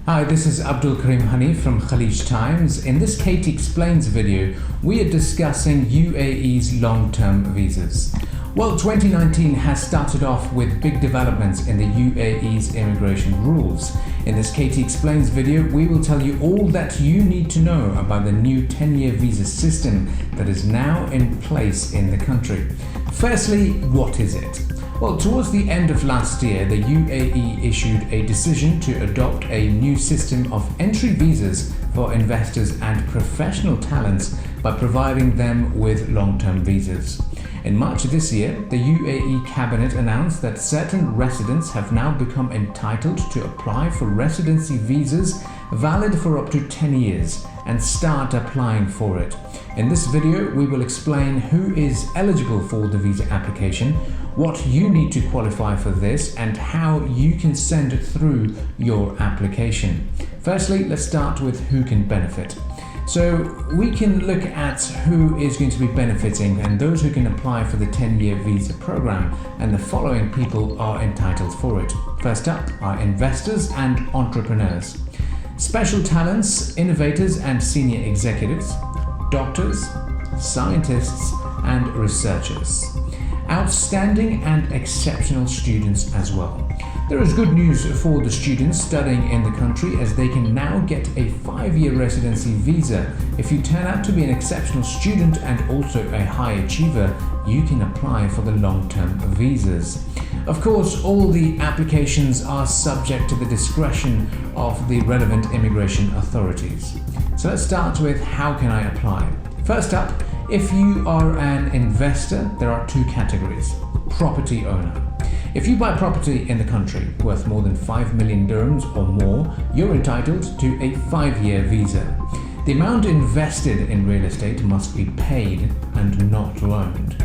Hi, this is Abdul Karim Hanif from Khaleej Times. In this Katie Explains video, we are discussing UAE's long-term visas. Well, 2019 has started off with big developments in the UAE's immigration rules. In this Katie Explains video, we will tell you all that you need to know about the new 10-year visa system that is now in place in the country. Firstly, what is it? Well, towards the end of last year, the UAE issued a decision to adopt a new system of entry visas for investors and professional talents by providing them with long-term visas. In March this year, the UAE cabinet announced that certain residents have now become entitled to apply for residency visas valid for up to 10 years and start applying for it. In this video, we will explain who is eligible for the visa application, what you need to qualify for this, and how you can send through your application. Firstly, let's start with who can benefit. So we can look at who is going to be benefiting and those who can apply for the 10-year visa program, and the following people are entitled for it. First up are investors and entrepreneurs, special talents, innovators and senior executives, doctors, scientists and researchers, outstanding and exceptional students as well. There is good news for the students studying in the country, as they can now get a 5-year residency visa. If you turn out to be an exceptional student and also a high achiever, you can apply for the long-term visas. Of course, all the applications are subject to the discretion of the relevant immigration authorities. So let's start with how can I apply. First up, if you are an investor, there are two categories. Property owner. If you buy property in the country worth more than 5 million dirhams or more, you're entitled to a 5-year visa. The amount invested in real estate must be paid and not loaned.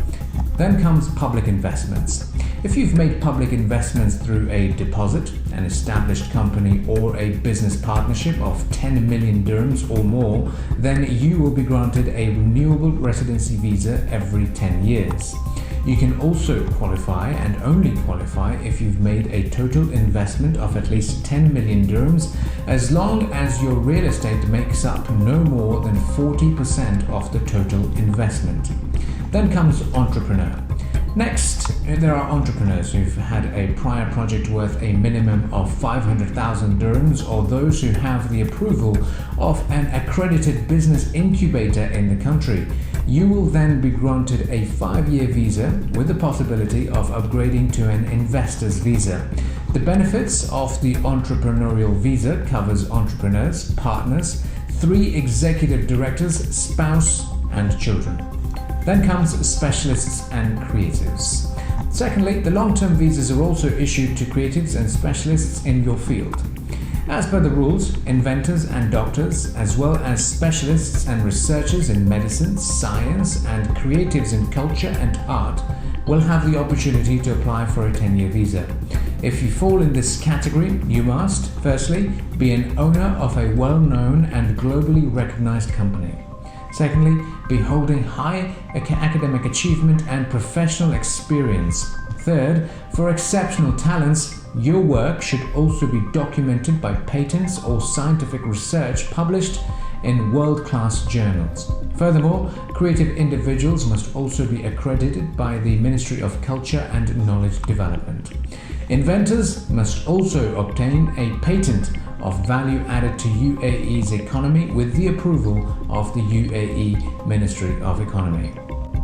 Then comes public investments. If you've made public investments through a deposit, an established company or a business partnership of 10 million dirhams or more, then you will be granted a renewable residency visa every 10 years. You can also qualify, and only qualify, if you've made a total investment of at least 10 million dirhams, as long as your real estate makes up no more than 40% of the total investment. Then comes entrepreneur. Next, there are entrepreneurs who've had a prior project worth a minimum of 500,000 dirhams, or those who have the approval of an accredited business incubator in the country. You will then be granted a 5-year visa with the possibility of upgrading to an investor's visa. The benefits of the entrepreneurial visa covers entrepreneurs, partners, 3 executive directors, spouse and children. Then comes specialists and creatives. Secondly, the long-term visas are also issued to creatives and specialists in your field. As per the rules, inventors and doctors, as well as specialists and researchers in medicine, science, and creatives in culture and art will have the opportunity to apply for a 10-year visa. If you fall in this category, you must, firstly, be an owner of a well-known and globally recognized company. Secondly, be holding high academic achievement and professional experience. Third, for exceptional talents, your work should also be documented by patents or scientific research published in world-class journals. Furthermore, creative individuals must also be accredited by the Ministry of Culture and Knowledge Development. Inventors must also obtain a patent of value added to UAE's economy with the approval of the UAE Ministry of Economy.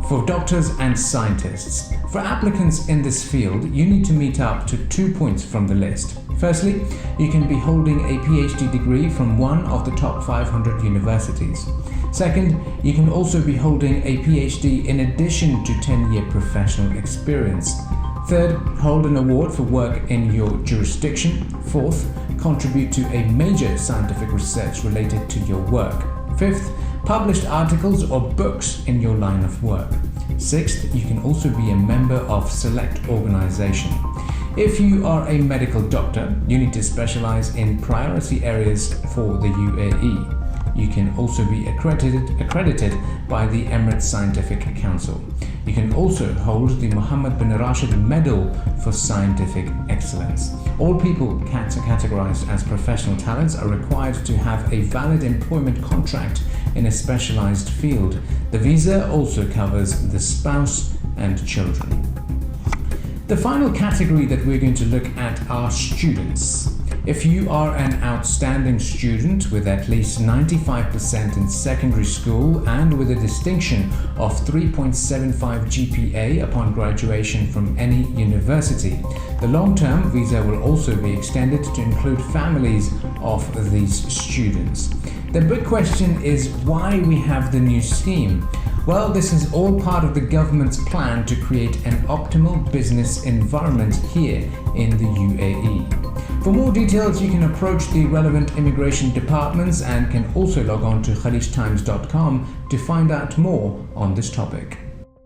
For doctors and scientists, for applicants in this field, you need to meet up to 2 points from the list. Firstly, you can be holding a PhD degree from one of the top 500 universities. Second, you can also be holding a PhD in addition to 10-year professional experience. Third, hold an award for work in your jurisdiction. Fourth, contribute to a major scientific research related to your work. Fifth, published articles or books in your line of work. Sixth, you can also be a member of select organization. If you are a medical doctor, you need to specialize in priority areas for the UAE. You can also be accredited by the Emirates Scientific Council. You can also hold the Mohammed bin Rashid Medal for Scientific Excellence. All people categorized as professional talents are required to have a valid employment contract in a specialized field. The visa also covers the spouse and children. The final category that we're going to look at are students. If you are an outstanding student with at least 95% in secondary school and with a distinction of 3.75 GPA upon graduation from any university, the long-term visa will also be extended to include families of these students. The big question is why we have the new scheme. Well, this is all part of the government's plan to create an optimal business environment here in the UAE. For more details, you can approach the relevant immigration departments and can also log on to khaleejtimes.com to find out more on this topic.